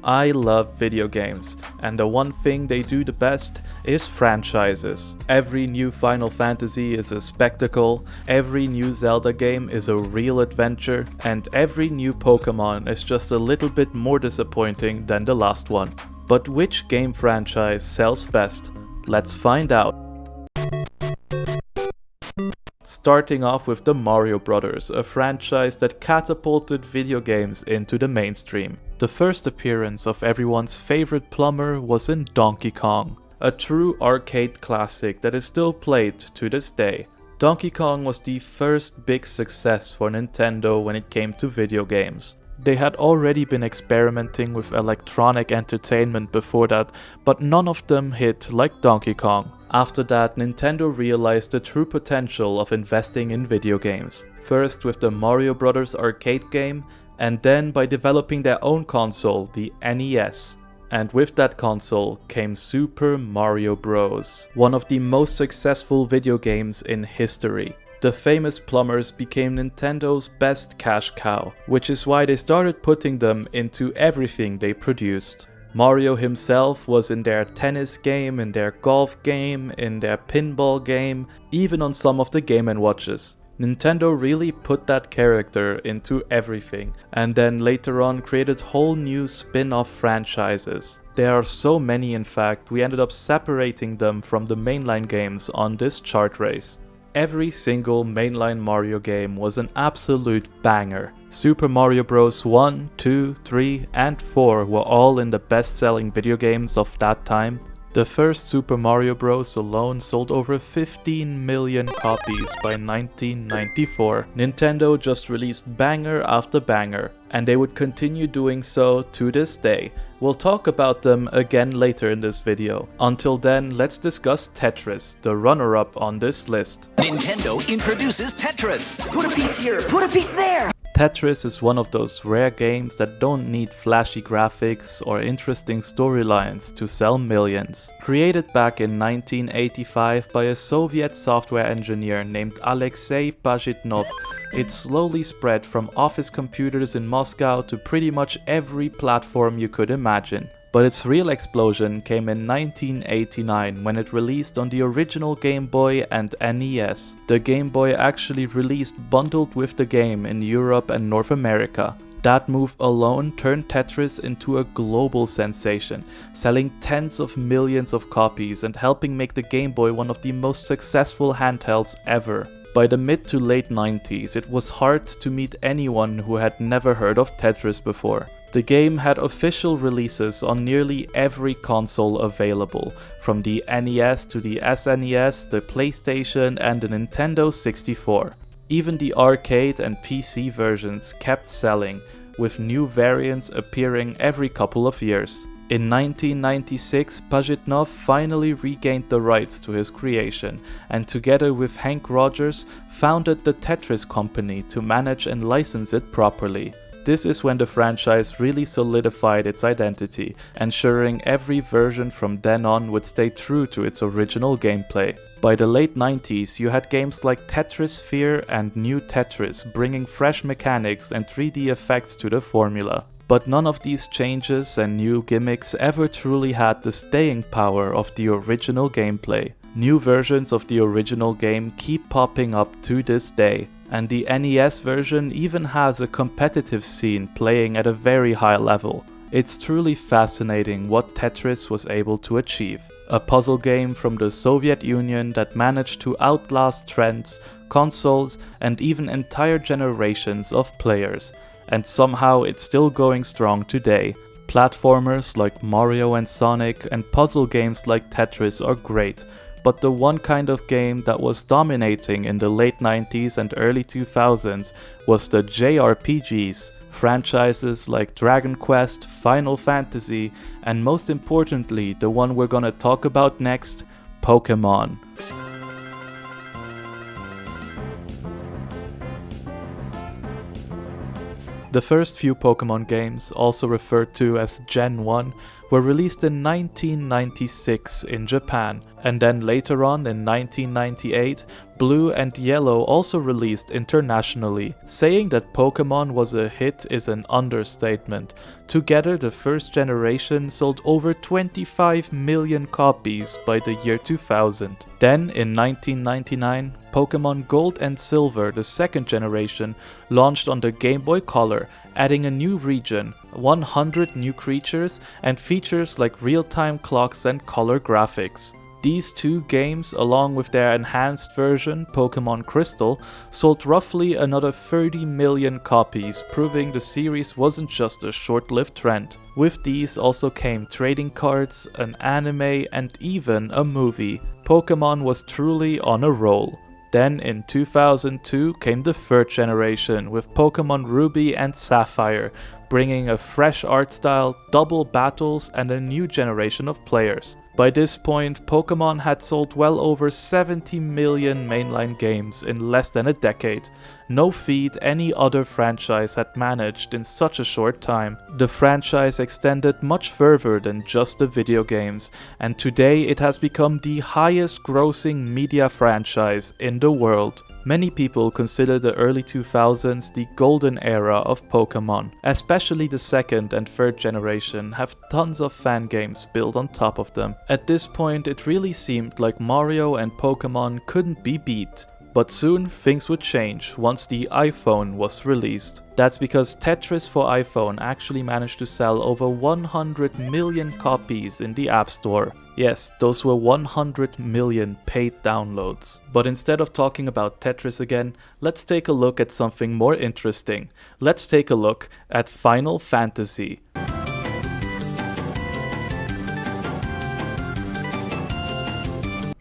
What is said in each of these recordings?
I love video games, and the one thing they do the best is franchises. Every new Final Fantasy is a spectacle, every new Zelda game is a real adventure, and every new Pokémon is just a little bit more disappointing than the last one. But which game franchise sells best? Let's find out. Starting off with the Mario Brothers, a franchise that catapulted video games into the mainstream. The first appearance of everyone's favorite plumber was in Donkey Kong, a true arcade classic that is still played to this day. Donkey Kong was the first big success for Nintendo when it came to video games. They had already been experimenting with electronic entertainment before that, but none of them hit like Donkey Kong. After that, Nintendo realized the true potential of investing in video games. First with the Mario Bros. Arcade game, and then by developing their own console, the NES. And with that console came Super Mario Bros., one of the most successful video games in history. The famous plumbers became Nintendo's best cash cow, which is why they started putting them into everything they produced. Mario himself was in their tennis game, in their golf game, in their pinball game, even on some of the Game & Watches. Nintendo really put that character into everything, and then later on created whole new spin-off franchises. There are so many, in fact, we ended up separating them from the mainline games on this chart race. Every single mainline Mario game was an absolute banger. Super Mario Bros. 1, 2, 3 and 4 were all in the best-selling video games of that time. The first Super Mario Bros. Alone sold over 15 million copies by 1994. Nintendo just released banger after banger, and they would continue doing so to this day. We'll talk about them again later in this video. Until then, let's discuss Tetris, the runner-up on this list. Nintendo introduces Tetris. Put a piece here, put a piece there! Tetris is one of those rare games that don't need flashy graphics or interesting storylines to sell millions. Created back in 1985 by a Soviet software engineer named Alexei Pajitnov, it slowly spread from office computers in Moscow to pretty much every platform you could imagine. But its real explosion came in 1989 when it released on the original Game Boy and NES. The Game Boy actually released bundled with the game in Europe and North America. That move alone turned Tetris into a global sensation, selling tens of millions of copies and helping make the Game Boy one of the most successful handhelds ever. By the mid to late 90s, it was hard to meet anyone who had never heard of Tetris before. The game had official releases on nearly every console available, from the NES to the SNES, the PlayStation and the Nintendo 64. Even the arcade and PC versions kept selling, with new variants appearing every couple of years. In 1996, Pajitnov finally regained the rights to his creation, and together with Hank Rogers, founded the Tetris Company to manage and license it properly. This is when the franchise really solidified its identity, ensuring every version from then on would stay true to its original gameplay. By the late 90s, you had games like Tetris Sphere and New Tetris, bringing fresh mechanics and 3D effects to the formula. But none of these changes and new gimmicks ever truly had the staying power of the original gameplay. New versions of the original game keep popping up to this day, and the NES version even has a competitive scene playing at a very high level. It's truly fascinating what Tetris was able to achieve. A puzzle game from the Soviet Union that managed to outlast trends, consoles, and even entire generations of players. And somehow it's still going strong today. Platformers like Mario and Sonic and puzzle games like Tetris are great, but the one kind of game that was dominating in the late 90s and early 2000s was the JRPGs, franchises like Dragon Quest, Final Fantasy, and most importantly, the one we're gonna talk about next, Pokémon. The first few Pokémon games, also referred to as Gen 1, were released in 1996 in Japan, and then later on in 1998, Blue and Yellow also released internationally. Saying that Pokémon was a hit is an understatement. Together, the first generation sold over 25 million copies by the year 2000. Then, in 1999, Pokémon Gold and Silver, the second generation, launched on the Game Boy Color, adding a new region, 100 new creatures, and features like real-time clocks and color graphics. These two games, along with their enhanced version, Pokémon Crystal, sold roughly another 30 million copies, proving the series wasn't just a short-lived trend. With these also came trading cards, an anime, and even a movie. Pokémon was truly on a roll. Then in 2002 came the third generation with Pokémon Ruby and Sapphire, bringing a fresh art style, double battles, and a new generation of players. By this point, Pokémon had sold well over 70 million mainline games in less than a decade. No feat any other franchise had managed in such a short time. The franchise extended much further than just the video games, and today it has become the highest grossing media franchise in the world. Many people consider the early 2000s the golden era of Pokémon. Especially the second and third generation have tons of fan games built on top of them. At this point, it really seemed like Mario and Pokémon couldn't be beat. But soon things would change once the iPhone was released. That's because Tetris for iPhone actually managed to sell over 100 million copies in the App Store. Yes, those were 100 million paid downloads. But instead of talking about Tetris again, let's take a look at something more interesting. Let's take a look at Final Fantasy.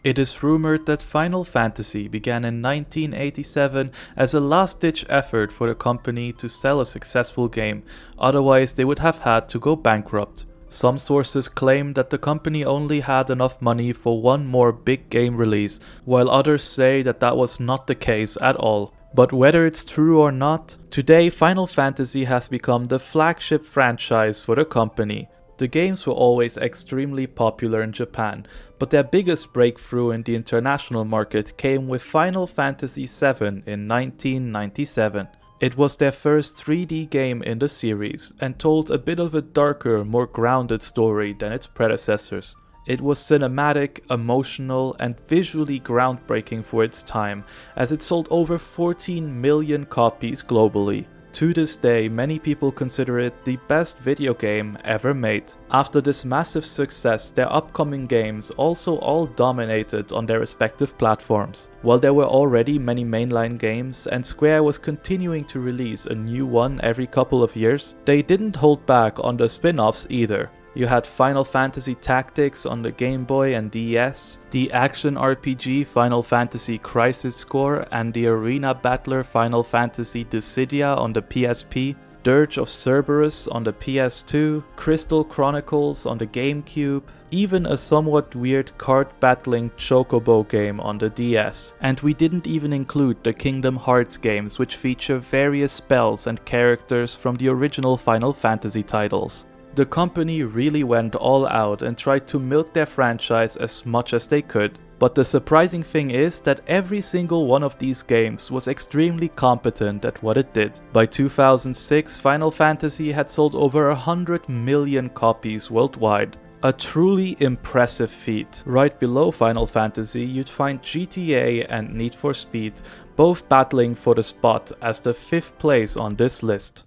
It is rumored that Final Fantasy began in 1987 as a last-ditch effort for the company to sell a successful game, otherwise they would have had to go bankrupt. Some sources claim that the company only had enough money for one more big game release, while others say that that was not the case at all. But whether it's true or not, today Final Fantasy has become the flagship franchise for the company. The games were always extremely popular in Japan, but their biggest breakthrough in the international market came with Final Fantasy VII in 1997. It was their first 3D game in the series and told a bit of a darker, more grounded story than its predecessors. It was cinematic, emotional, and visually groundbreaking for its time, as it sold over 14 million copies globally. To this day, many people consider it the best video game ever made. After this massive success, their upcoming games also all dominated on their respective platforms. While there were already many mainline games and Square was continuing to release a new one every couple of years, they didn't hold back on the spin-offs either. You had Final Fantasy Tactics on the Game Boy and DS, the action RPG Final Fantasy Crisis Core and the arena battler Final Fantasy Dissidia on the PSP, Dirge of Cerberus on the PS2, Crystal Chronicles on the GameCube, even a somewhat weird card battling Chocobo game on the DS. And we didn't even include the Kingdom Hearts games, which feature various spells and characters from the original Final Fantasy titles. The company really went all out and tried to milk their franchise as much as they could. But the surprising thing is that every single one of these games was extremely competent at what it did. By 2006, Final Fantasy had sold over 100 million copies worldwide. A truly impressive feat. Right below Final Fantasy, you'd find GTA and Need for Speed, both battling for the spot as the 5th place on this list.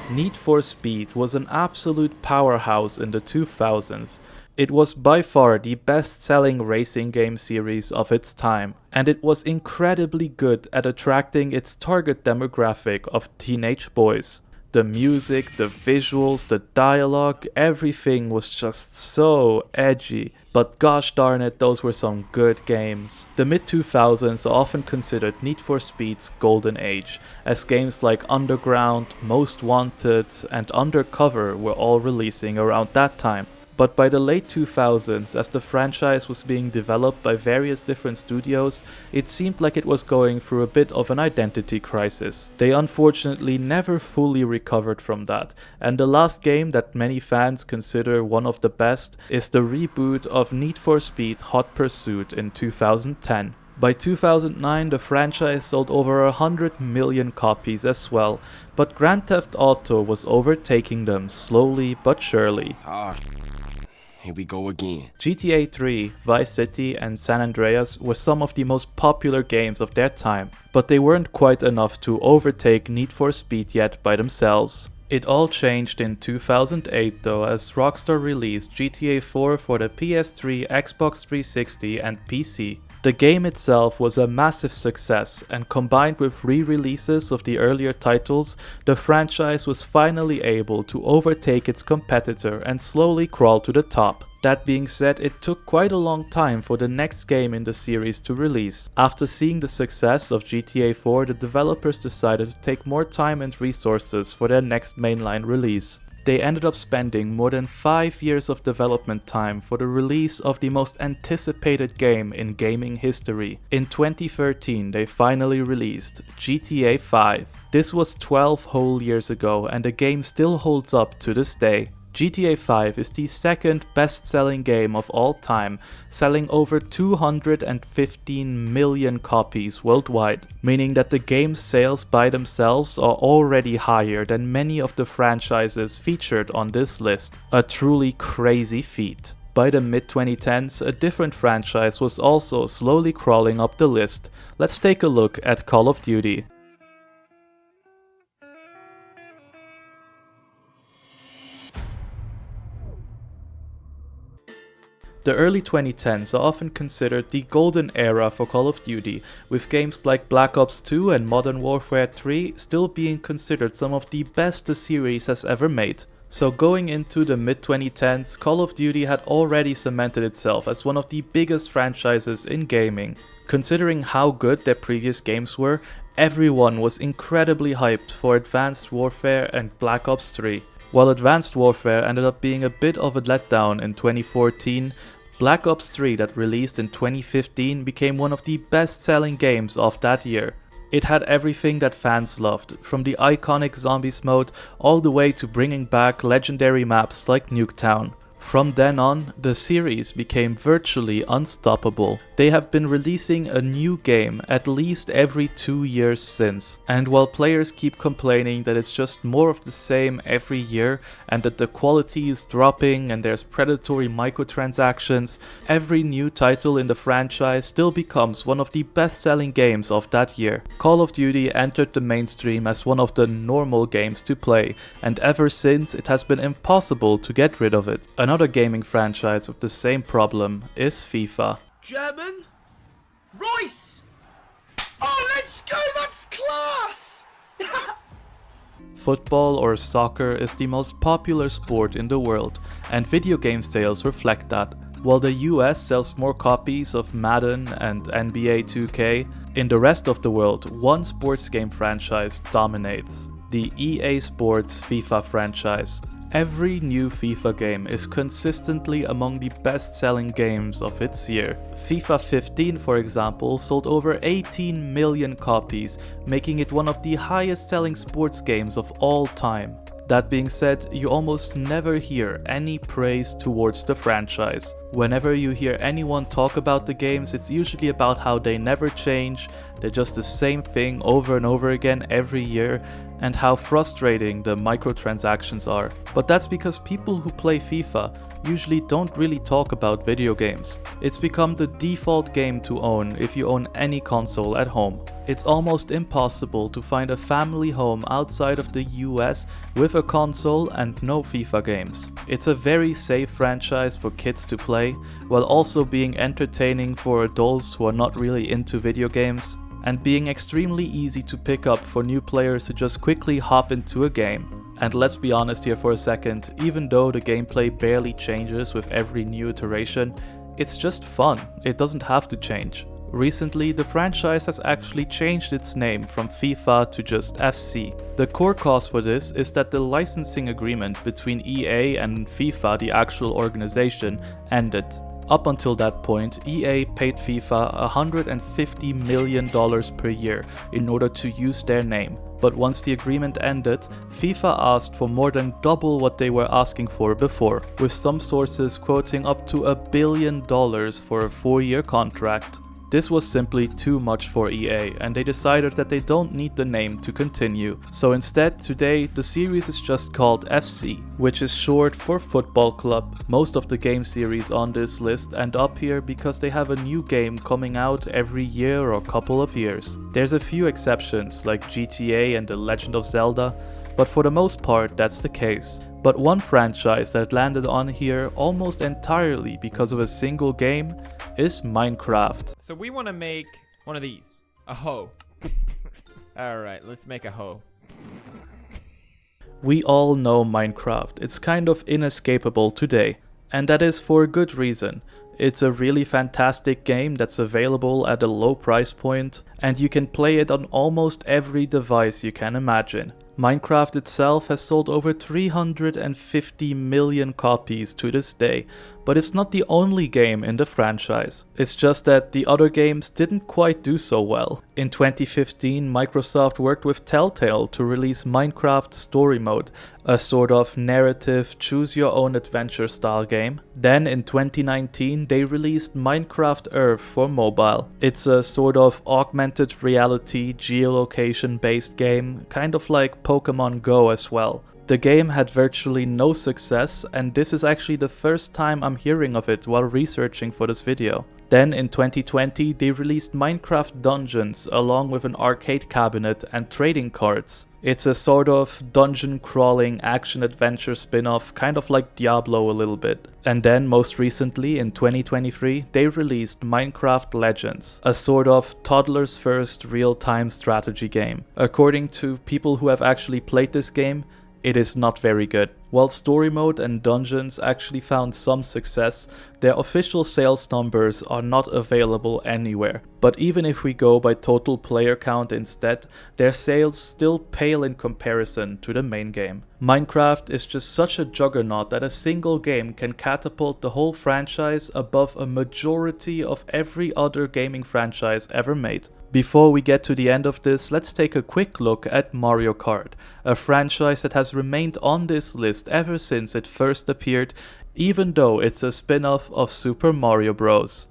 Need for Speed was an absolute powerhouse in the 2000s. It was by far the best-selling racing game series of its time, and it was incredibly good at attracting its target demographic of teenage boys. The music, the visuals, the dialogue, everything was just so edgy. But gosh darn it, those were some good games. The mid-2000s are often considered Need for Speed's golden age, as games like Underground, Most Wanted, and Undercover were all releasing around that time. But by the late 2000s, as the franchise was being developed by various different studios, it seemed like it was going through a bit of an identity crisis. They unfortunately never fully recovered from that, and the last game that many fans consider one of the best is the reboot of Need for Speed Hot Pursuit in 2010. By 2009, the franchise sold over 100 million copies as well, but Grand Theft Auto was overtaking them slowly but surely. Here we go again. GTA 3, Vice City and San Andreas were some of the most popular games of their time, but they weren't quite enough to overtake Need for Speed yet by themselves. It all changed in 2008 though, as Rockstar released GTA 4 for the PS3, Xbox 360 and PC. The game itself was a massive success, and combined with re-releases of the earlier titles, the franchise was finally able to overtake its competitor and slowly crawl to the top. That being said, it took quite a long time for the next game in the series to release. After seeing the success of GTA 4, the developers decided to take more time and resources for their next mainline release. They ended up spending more than 5 years of development time for the release of the most anticipated game in gaming history. In 2013, they finally released GTA 5. This was 12 whole years ago, and the game still holds up to this day. GTA 5 is the second best-selling game of all time, selling over 215 million copies worldwide, meaning that the game's sales by themselves are already higher than many of the franchises featured on this list. A truly crazy feat. By the mid-2010s, a different franchise was also slowly crawling up the list. Let's take a look at Call of Duty. The early 2010s are often considered the golden era for Call of Duty, with games like Black Ops 2 and Modern Warfare 3 still being considered some of the best the series has ever made. So going into the mid-2010s, Call of Duty had already cemented itself as one of the biggest franchises in gaming. Considering how good their previous games were, everyone was incredibly hyped for Advanced Warfare and Black Ops 3. While Advanced Warfare ended up being a bit of a letdown in 2014, Black Ops 3 that released in 2015 became one of the best-selling games of that year. It had everything that fans loved, from the iconic zombies mode all the way to bringing back legendary maps like Nuketown. From then on, the series became virtually unstoppable. They have been releasing a new game at least every 2 years since, and while players keep complaining that it's just more of the same every year and that the quality is dropping and there's predatory microtransactions, every new title in the franchise still becomes one of the best-selling games of that year. Call of Duty entered the mainstream as one of the normal games to play, and ever since it has been impossible to get rid of it. Another gaming franchise with the same problem is FIFA. German? Royce! Oh, let's go! That's class! Football or soccer is the most popular sport in the world, and video game sales reflect that. While the US sells more copies of Madden and NBA 2K, in the rest of the world, one sports game franchise dominates: the EA Sports FIFA franchise. Every new FIFA game is consistently among the best-selling games of its year. FIFA 15, for example, sold over 18 million copies, making it one of the highest-selling sports games of all time. That being said, you almost never hear any praise towards the franchise. Whenever you hear anyone talk about the games, it's usually about how they never change, they're just the same thing over and over again every year, and how frustrating the microtransactions are. But that's because people who play FIFA usually don't really talk about video games. It's become the default game to own if you own any console at home. It's almost impossible to find a family home outside of the US with a console and no FIFA games. It's a very safe franchise for kids to play, while also being entertaining for adults who are not really into video games, and being extremely easy to pick up for new players to just quickly hop into a game. And let's be honest here for a second, even though the gameplay barely changes with every new iteration, it's just fun. It doesn't have to change. Recently, the franchise has actually changed its name from FIFA to just FC. The core cause for this is that the licensing agreement between EA and FIFA, the actual organization, ended. Up until that point, EA paid FIFA $150 million per year in order to use their name. But once the agreement ended, FIFA asked for more than double what they were asking for before, with some sources quoting up to $1 billion for a 4-year contract. This was simply too much for EA, and they decided that they don't need the name to continue. So instead, today, the series is just called FC, which is short for Football Club. Most of the game series on this list end up here because they have a new game coming out every year or couple of years. There's a few exceptions, like GTA and The Legend of Zelda, but for the most part, that's the case. But one franchise that landed on here almost entirely because of a single game is Minecraft. So we want to make one of these. A hoe. Alright, let's make a hoe. We all know Minecraft. It's kind of inescapable today. And that is for a good reason. It's a really fantastic game that's available at a low price point, and you can play it on almost every device you can imagine. Minecraft itself has sold over 350 million copies to this day, but it's not the only game in the franchise. It's just that the other games didn't quite do so well. In 2015, Microsoft worked with Telltale to release Minecraft Story Mode, a sort of narrative, choose-your-own-adventure style game. Then in 2019, they released Minecraft Earth for mobile. It's a sort of augmented reality, geolocation-based game, kind of like Pokémon Go as well. The game had virtually no success, and this is actually the first time I'm hearing of it while researching for this video. Then in 2020, they released Minecraft Dungeons along with an arcade cabinet and trading cards. It's a sort of dungeon crawling action-adventure spin-off, kind of like Diablo a little bit. And then most recently in 2023, they released Minecraft Legends, a sort of toddler's first real-time strategy game. According to people who have actually played this game, it is not very good. While Story Mode and Dungeons actually found some success, their official sales numbers are not available anywhere. But even if we go by total player count instead, their sales still pale in comparison to the main game. Minecraft is just such a juggernaut that a single game can catapult the whole franchise above a majority of every other gaming franchise ever made. Before we get to the end of this, let's take a quick look at Mario Kart, a franchise that has remained on this list ever since it first appeared, even though it's a spin-off of Super Mario Bros.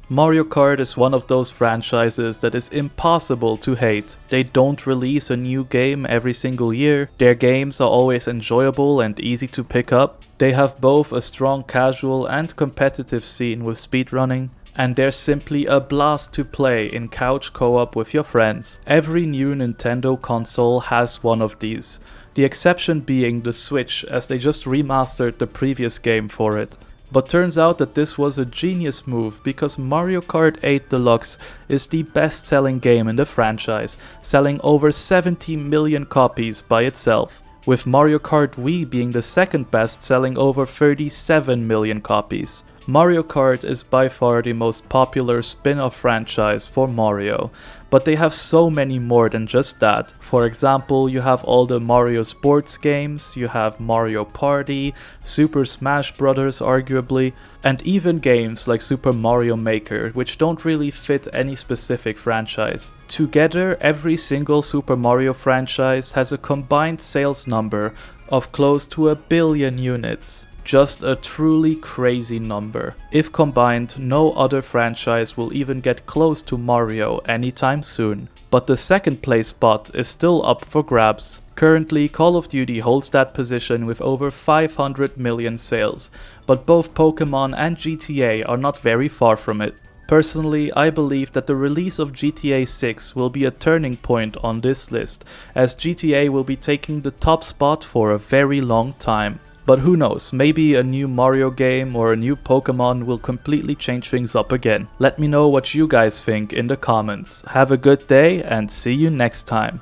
Mario Kart is one of those franchises that is impossible to hate. They don't release a new game every single year, their games are always enjoyable and easy to pick up, they have both a strong casual and competitive scene with speedrunning, and they're simply a blast to play in couch co-op with your friends. Every new Nintendo console has one of these, the exception being the Switch, as they just remastered the previous game for it. But turns out that this was a genius move because Mario Kart 8 Deluxe is the best-selling game in the franchise, selling over 70 million copies by itself, with Mario Kart Wii being the second best, selling over 37 million copies. Mario Kart is by far the most popular spin-off franchise for Mario, but they have so many more than just that. For example, you have all the Mario sports games, you have Mario Party, Super Smash Bros. Arguably, and even games like Super Mario Maker, which don't really fit any specific franchise. Together, every single Super Mario franchise has a combined sales number of close to 1 billion units. Just a truly crazy number. If combined, no other franchise will even get close to Mario anytime soon. But the second place spot is still up for grabs. Currently, Call of Duty holds that position with over 500 million sales, but both Pokémon and GTA are not very far from it. Personally, I believe that the release of GTA 6 will be a turning point on this list, as GTA will be taking the top spot for a very long time. But who knows, maybe a new Mario game or a new Pokémon will completely change things up again. Let me know what you guys think in the comments. Have a good day and see you next time.